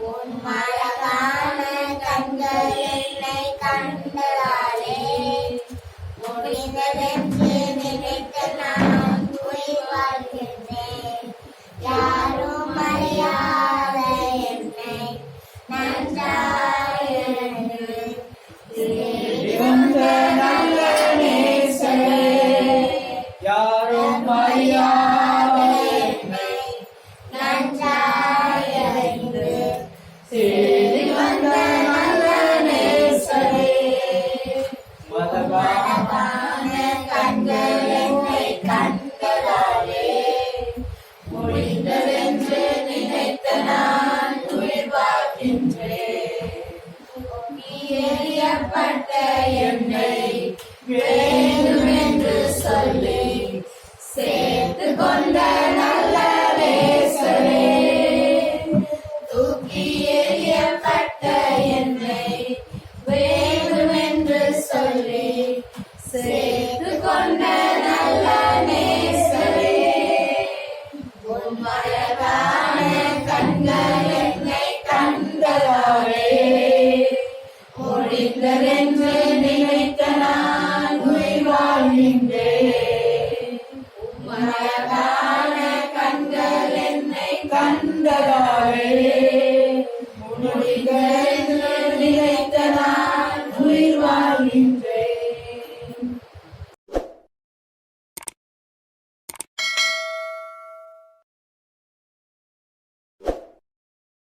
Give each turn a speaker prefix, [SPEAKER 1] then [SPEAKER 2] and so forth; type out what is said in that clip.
[SPEAKER 1] உன் அழகான கண்கள் என்னை கண்டதாலே முடிந்ததென்று நினைத்த நான் உயிர் வாழ்கின்றேன். யாரும் அறியாத என்னை நன்றாய் தேடி வந்த நல்ல நேசரே,
[SPEAKER 2] யாரும் அறியாத
[SPEAKER 1] என்னை நன்றாய் அறிந்து
[SPEAKER 2] தேடி வந்த நல்ல நேசரே,
[SPEAKER 1] மதமான கண்கள் என்னை கண்டதாலே முடிந்ததென்று நினைத்த நான் உயிர் வாழ்கின்றேன். எறியப்பட்ட என்னை வேண்டும் என்று சொல்லி சேர்த்து கொண்ட நல்ல நேசரே, தூக்கி எறியப்பட்ட